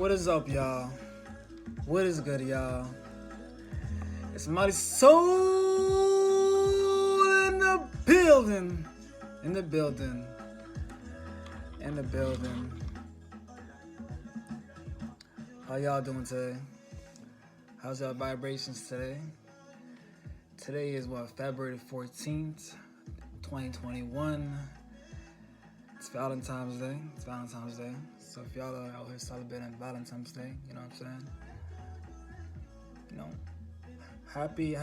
What is up, y'all? What is good, y'all? It's Mighty Soul in the building. In the building. In the building. How y'all doing today? How's y'all vibrations today? Today is February 14th, 2021. It's Valentine's Day. It's Valentine's Day. So if y'all are out here celebrating Valentine's Day, you know what I'm saying? You know, happy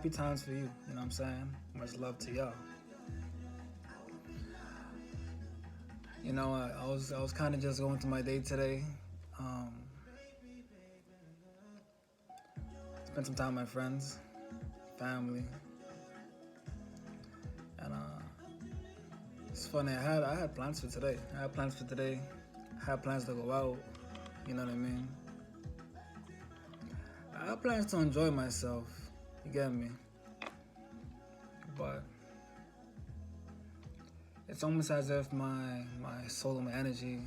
times for you. You know what I'm saying? Much love to y'all. You know, I was kind of just going through my day today. Spent some time with my friends, family, and it's funny. I had plans for today. I had plans to go out. You know what I mean? I had plans to enjoy myself. You get me? But it's almost as if my soul and my energy,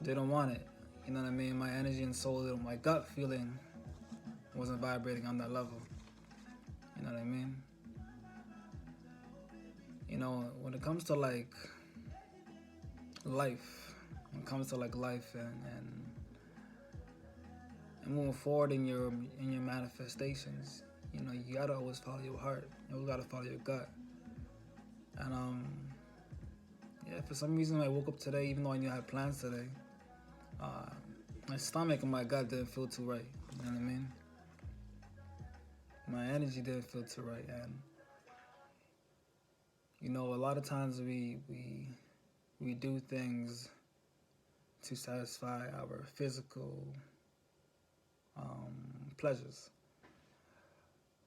they don't want it. You know what I mean? My energy and soul, my gut feeling wasn't vibrating on that level. You know what I mean? You know, when it comes to like life, and moving forward in your manifestations, you know, you gotta always follow your heart. You always gotta follow your gut. And yeah, for some reason I woke up today, even though I knew I had plans today, my stomach and my gut didn't feel too right. You know what I mean? My energy didn't feel too right, and you know, a lot of times we do things to satisfy our physical pleasures.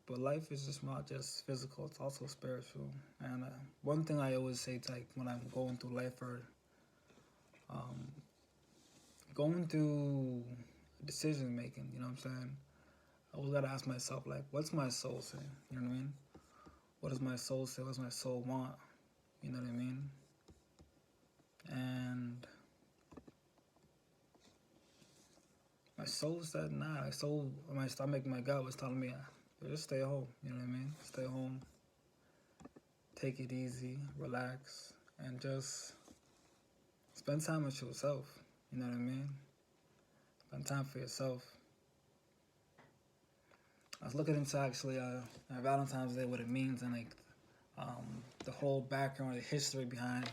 But life is just not just physical; it's also spiritual. And one thing I always say, to, like when I'm going through life or going through decision making, you know what I'm saying? I always gotta ask myself, like, what's my soul saying? You know what I mean? What does my soul say? What does my soul want? You know what I mean? And my soul said, nah. My stomach, my gut was telling me, just stay home. You know what I mean? Stay home. Take it easy. Relax. And just spend time with yourself. You know what I mean? Spend time for yourself. I was looking into actually Valentine's Day, what it means, and like the whole background, the history behind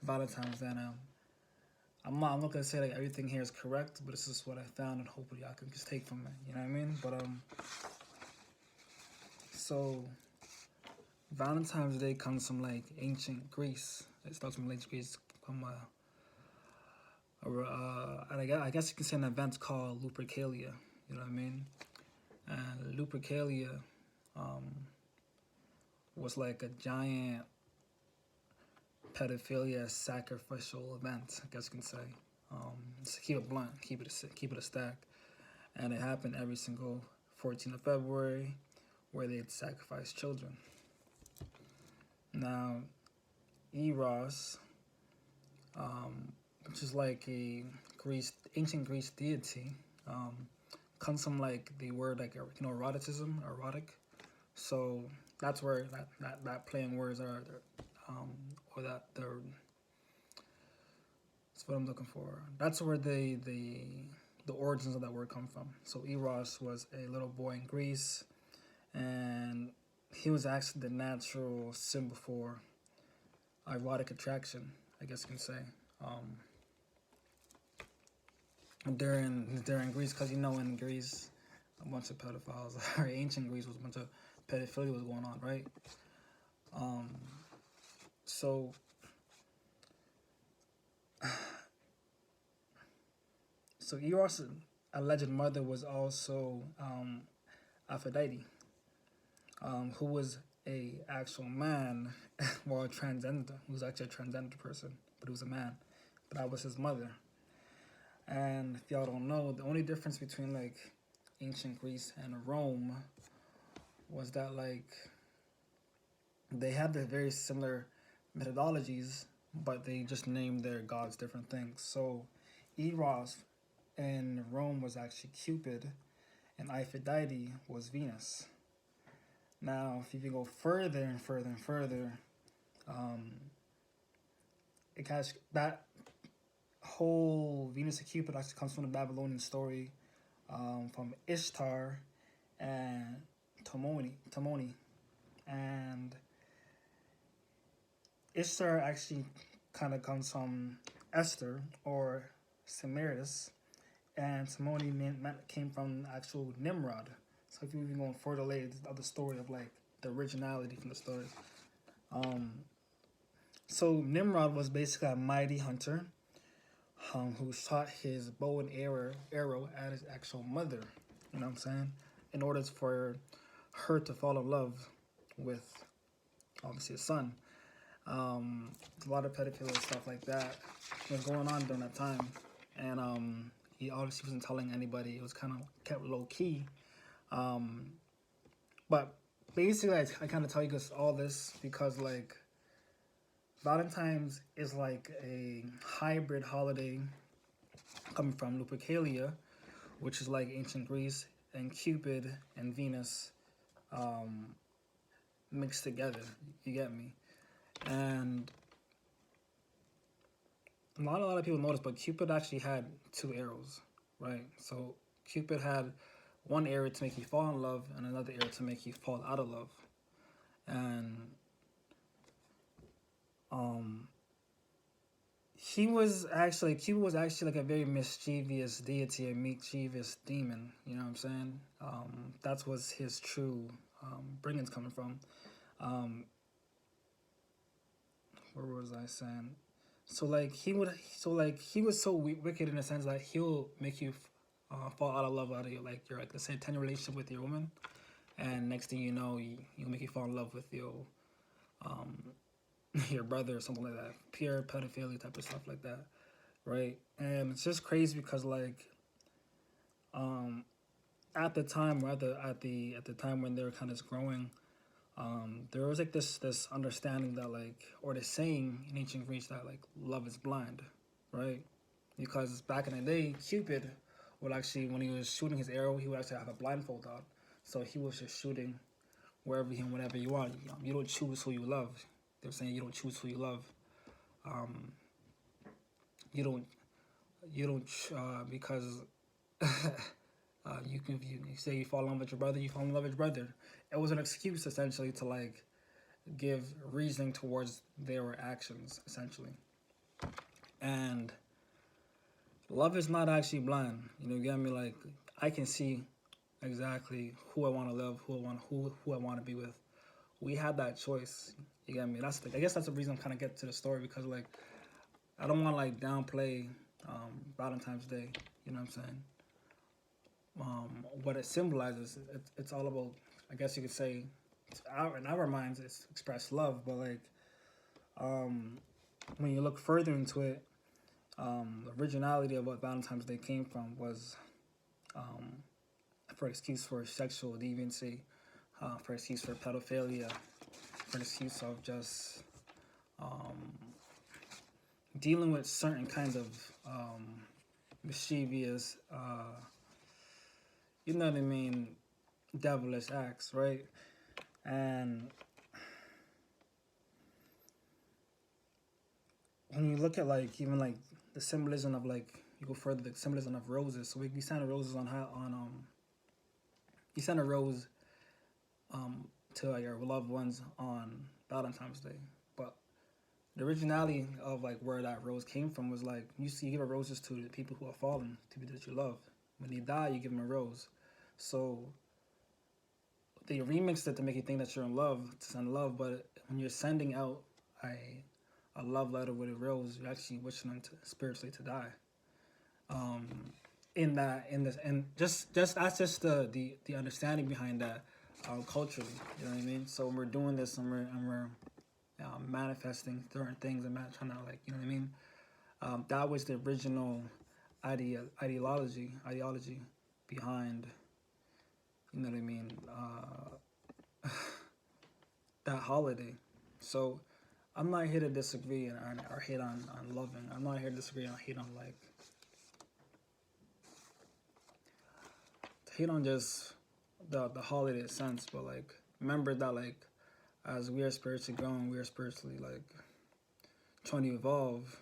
Valentine's Day. And I'm not gonna say like everything here is correct, but this is what I found, and hopefully y'all can just take from it. You know what I mean? But so Valentine's Day comes from like ancient Greece. It starts from ancient Greece. From I guess you can say an event called Lupercalia. You know what I mean? And Lupercalia was like a giant pedophilia sacrificial event, I guess you can say. To keep it blunt, keep it a stack. And it happened every single 14th of February, where they'd sacrifice children. Now, Eros, which is like a ancient Greece deity, comes from like the word like eroticism, erotic. So that's where that playing words are, or that they're. That's what I'm looking for. That's where the origins of that word come from. So Eros was a little boy in Greece, and he was actually the natural symbol for erotic attraction, I guess you can say. During Greece, because you know in Greece, a bunch of pedophiles, or ancient Greece was a bunch of pedophilia was going on, right? So Eros' alleged mother was also Aphrodite, who was a actual man, well, a transgender, who was actually a transgender person, but he was a man. But that was his mother. And if y'all don't know, the only difference between like ancient Greece and Rome was that like they had the very similar methodologies but they just named their gods different things. So Eros in Rome was actually Cupid, and Aphrodite was Venus. Now, if you go further and further and further, um, it has that whole Venus and Cupid actually comes from the Babylonian story, from Ishtar and Tomoni, and Ishtar actually kind of comes from Esther or Semiramis, and Tomoni came from actual Nimrod. So if you even go further later of the story of like the originality from the story, um, so Nimrod was basically a mighty hunter, who shot his bow and arrow at his actual mother. You know what I'm saying? In order for her to fall in love with obviously his son. A lot of pedophilia and stuff like that was going on during that time, and he obviously wasn't telling anybody. It was kind of kept low key. Um, but basically, I kind of tell you guys all this because like Valentine's is like a hybrid holiday coming from Lupercalia, which is like ancient Greece, and Cupid and Venus um, mixed together. You get me? And a lot of people notice, but Cupid actually had two arrows, right? So Cupid had one arrow to make you fall in love, and another arrow to make you fall out of love. And um, Cupid was actually like a very mischievous deity, a mischievous demon. You know what I'm saying? That's was his true bringings coming from. Um, where was I saying? He was so wicked in the sense that he'll make you fall out of love out of your like your like let's say 10 relationship with your woman, and next thing you know, he'll make you fall in love with your um your brother or something like that, pure pedophilia type of stuff like that, right? And it's just crazy because like um at the time or at the time when they were kind of growing, there was like this understanding that like or the saying in ancient Greece that like love is blind, right? Because back in the day, Cupid would actually when he was shooting his arrow, he would actually have a blindfold on, so he was just shooting wherever and whenever you want. You don't choose who you love. They're saying you don't choose who you love. Um, you don't because you say you fall in love with your brother, you fall in love with your brother. It was an excuse essentially to like give reasoning towards their actions essentially. And love is not actually blind. You get me? Like I can see exactly who I want to love, who I want to be with. We had that choice. You get me? I guess that's the reason I'm kind of get to the story because like I don't want to like downplay Valentine's Day. You know what I'm saying? What it symbolizes, it's all about. I guess you could say, in our minds, it's express love. But like when you look further into it, the originality of what Valentine's Day came from was for excuse for sexual deviancy, for excuse for pedophilia, for excuse of just dealing with certain kinds of mischievous, you know what I mean, devilish acts, right? And when you look at like even like the symbolism of like you go further, the symbolism of roses. So we send roses on you send a rose to like, your loved ones on Valentine's Day, but the originality of like where that rose came from was like you give a roses to the people who are fallen, to people that you love. When they die, you give them a rose. So they remixed it to make you think that you're in love, to send love, but when you're sending out a love letter with a rose, you're actually wishing them to spiritually to die. Um, in this and just that's just the understanding behind that culturally. You know what I mean? So when we're doing this and we're manifesting certain things and trying to like you know what I mean. That was the original ideology behind you know what I mean that holiday. So I'm not here to disagree or hate on loving. I'm not here to disagree or hate on like hate on just the holiday sense, but like remember that like as we are spiritually growing, we are spiritually like trying to evolve.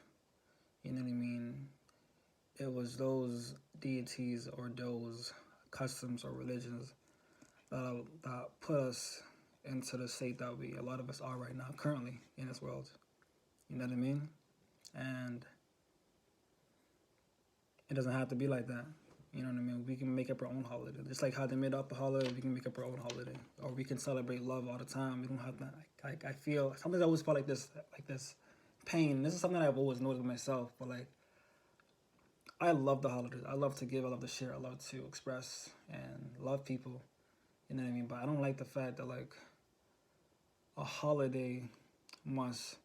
You know what I mean? It was those deities or those customs or religions that put us into the state that a lot of us are right now, currently in this world. You know what I mean? And it doesn't have to be like that. You know what I mean? We can make up our own holiday. Just like how they made up the holiday, we can make up our own holiday. Or we can celebrate love all the time. We don't have to. I feel sometimes I always felt like this pain. This is something I've always noticed myself. But like, I love the holidays. I love to give. I love to share. I love to express and love people. You know what I mean? But I don't like the fact that like a holiday must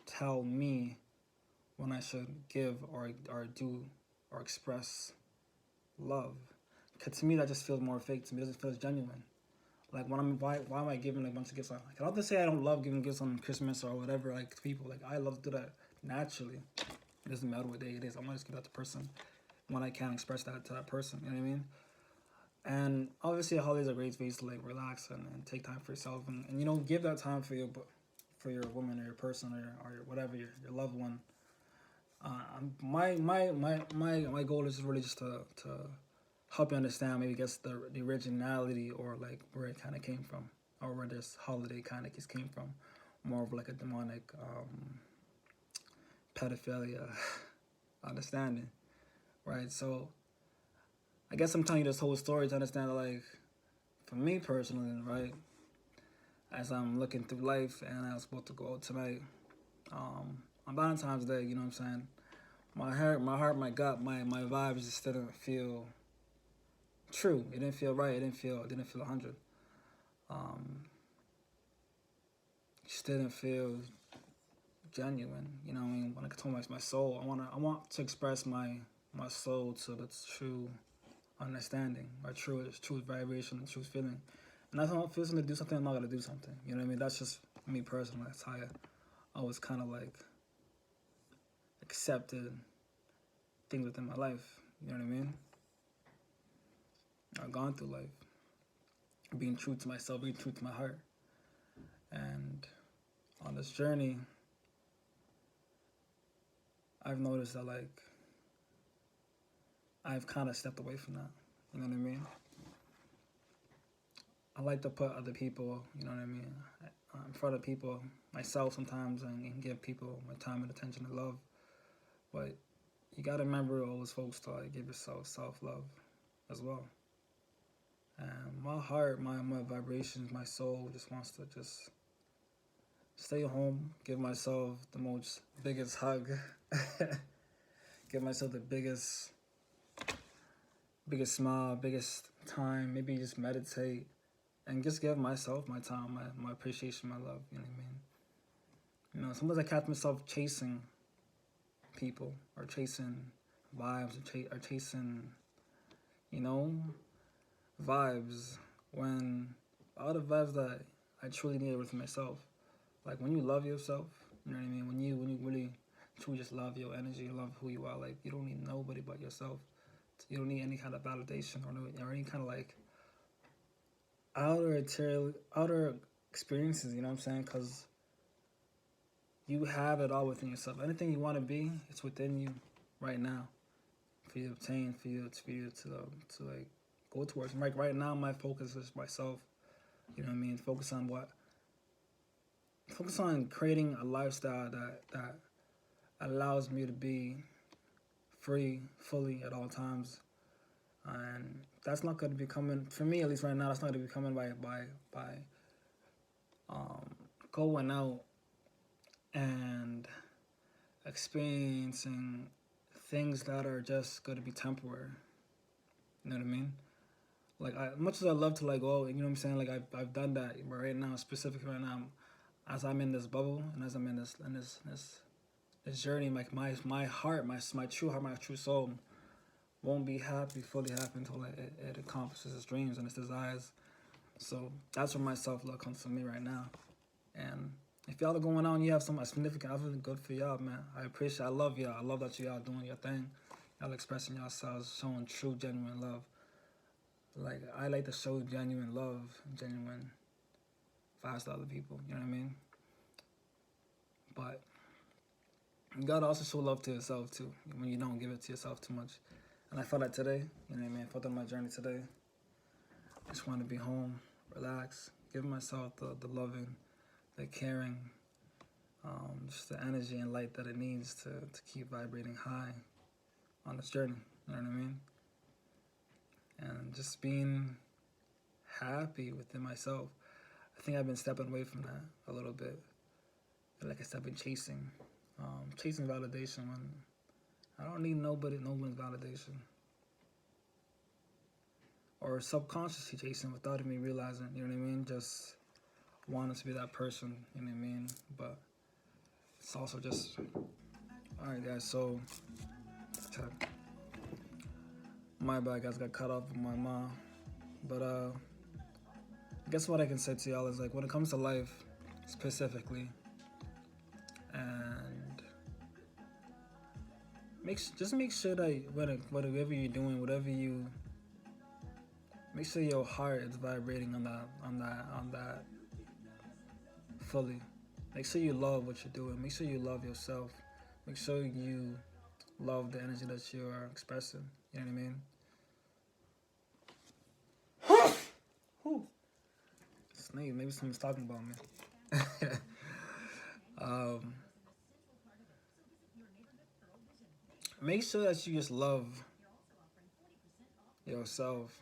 tell me when I should give or do or express love. Cause to me that just feels more fake. To me, it doesn't feel genuine. Like when why am I giving like a bunch of gifts? Like, I don't have to say I don't love giving gifts on Christmas or whatever. Like to people, like I love to do that naturally. It doesn't matter what day it is. I'm gonna just give that to person when I can express that to that person. You know what I mean? And obviously, a holiday is a great space to like relax and take time for yourself and you know give that time for your woman or your person or your whatever your loved one. My goal is really just to help you understand maybe guess the originality or like where it kind of came from or where this holiday kind of just came from, more of like a demonic pedophilia understanding, right? So I guess I'm telling you this whole story to understand that, like, for me personally, right, as I'm looking through life and I was supposed to go out tonight, on Valentine's Day, you know what I'm saying? My gut, my vibes just didn't feel true. It didn't feel right. It didn't feel 100. Um, just didn't feel genuine. You know what I mean? When I told my soul, I want to express my soul to the true understanding, or true vibration, true feeling. And if I don't feel something to do something, I'm not gonna do something. You know what I mean? That's just me personally. That's how I was kind of like accepted things within my life. You know what I mean? I've gone through life, being true to myself, being true to my heart, and on this journey, I've noticed that like I've kind of stepped away from that. You know what I mean? I like to put other people, you know what I mean, in front of people, myself sometimes, and give people my time and attention and love. But you gotta remember always, folks, to like give yourself self-love as well. And my heart, my vibrations, my soul just wants to just stay home, give myself the biggest hug, give myself the biggest smile, biggest time, maybe just meditate and just give myself my time, my appreciation, my love, you know what I mean? You know, sometimes I catch myself chasing people or chasing vibes or chasing, you know, vibes when all the vibes that I truly need within myself. Like when you love yourself, you know what I mean? When you really truly just love your energy, love who you are, like you don't need nobody but yourself. You don't need any kind of validation or any kind of like outer experiences, you know what I'm saying? Because you have it all within yourself. Anything you want to be, it's within you right now for you to obtain, for you to like go towards. Like right now, my focus is myself. You know what I mean? Focus on creating a lifestyle that allows me to be free, fully at all times. And that's not going to be coming, for me at least right now, that's not going to be coming by going out and experiencing things that are just going to be temporary. You know what I mean? Like, much as I love to like go, you know what I'm saying? Like I've done that, but right now, specifically right now, as I'm in this bubble and as I'm in this journey, like my heart, my true heart, my true soul, won't be fully happy until it accomplishes its dreams and its desires. So that's where my self love comes from me right now, and If y'all are going out and you have some significant other, good for y'all, man. I appreciate. I love y'all. I love that y'all doing your thing. Y'all expressing yourselves, showing true, genuine love. Like I like to show genuine love, genuine vibes to other people. You know what I mean? But you gotta also show love to yourself too. When you don't give it to yourself too much. And I felt that today. You know what I mean? I felt on my journey today. I just want to be home, relax, give myself the loving, the caring, just the energy and light that it needs to keep vibrating high on this journey. You know what I mean? And just being happy within myself. I think I've been stepping away from that a little bit. Like I said, I've been chasing validation when I don't need no one's validation. Or subconsciously chasing without me realizing, you know what I mean? Just wanting to be that person, you know what I mean? But it's also just, alright guys, so, my bad guys, got cut off with my mom. But I guess what I can say to y'all is like, when it comes to life, specifically, and just make sure that whatever you're doing, make sure your heart is vibrating on that fully. Make sure you love what you're doing. Make sure you love yourself. Make sure you love the energy that you are expressing. You know what I mean? Sneeze. Maybe someone's talking about me. Make sure that you just love yourself.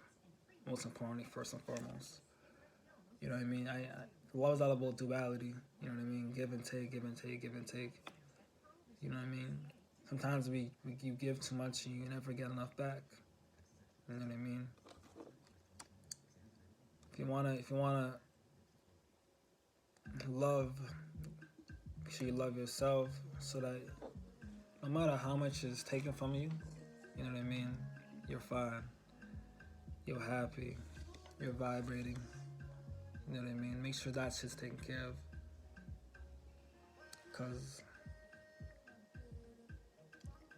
Most importantly, first and foremost. You know what I mean? Love is all about duality. You know what I mean? Give and take, give and take, give and take. You know what I mean? Sometimes you give too much and you never get enough back. You know what I mean? If you wanna love, make sure you love yourself so that no matter how much is taken from you, you know what I mean? You're fine. You're happy. You're vibrating. You know what I mean? Make sure that shit's taken care of.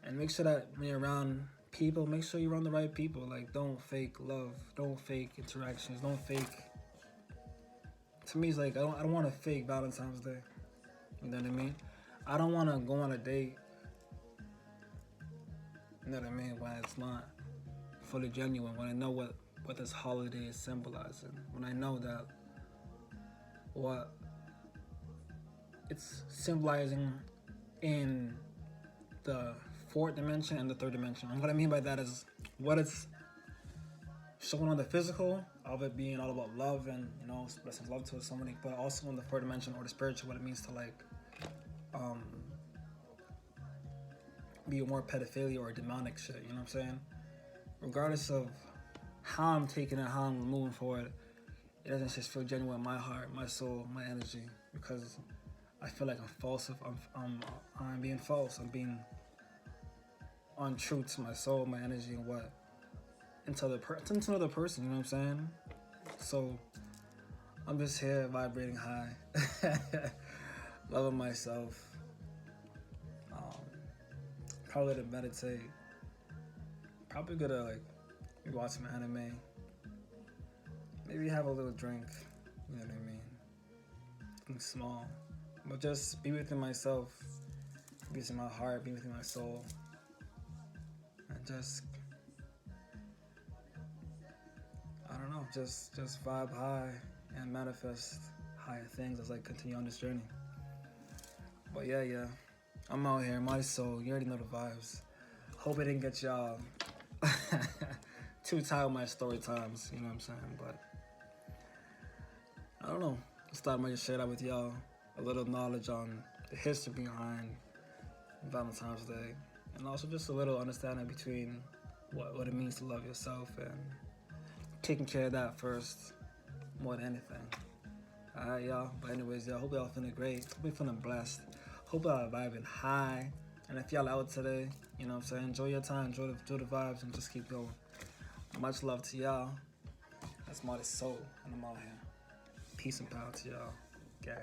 And make sure that when you're around people, make sure you're around the right people. Like, don't fake love. Don't fake interactions. Don't fake. To me, it's like, I don't want to fake Valentine's Day. You know what I mean? I don't want to go on a date. You know what I mean? When it's not fully genuine. When I know what this holiday is symbolizing. When I know that what it's symbolizing in the fourth dimension and the third dimension. And what I mean by that is what it's showing on the physical of it being all about love and, you know, expressing love to somebody, but also in the fourth dimension or the spiritual, what it means to like be more pedophilia or demonic shit, you know what I'm saying? Regardless of how I'm taking it, how I'm moving forward, it doesn't just feel genuine in my heart, my soul, my energy, because I feel like I'm false. I'm being false. I'm being untrue to my soul, my energy, and what into another person. You know what I'm saying? So I'm just here vibrating high, loving myself. Probably to meditate. Probably gonna like watch some anime. Maybe have a little drink. You know what I mean? Something small. But just be within myself, be within my heart, be within my soul, and just, I don't know, just vibe high and manifest higher things as I continue on this journey. But yeah, I'm out here, my soul, you already know the vibes. Hope I didn't get y'all too tired of my story times, you know what I'm saying, but I don't know, just thought I might just share that with y'all. A little knowledge on the history behind Valentine's Day, and also just a little understanding between what it means to love yourself and taking care of that first more than anything. Alright, y'all. But anyways, y'all, hope y'all feeling great. Hope you're feeling blessed. Hope y'all vibing high. And if y'all out today, you know what I'm saying, enjoy your time, enjoy the vibes, and just keep going. Much love to y'all. That's Marty's Soul, and I'm out here. Peace and power to y'all. Gang.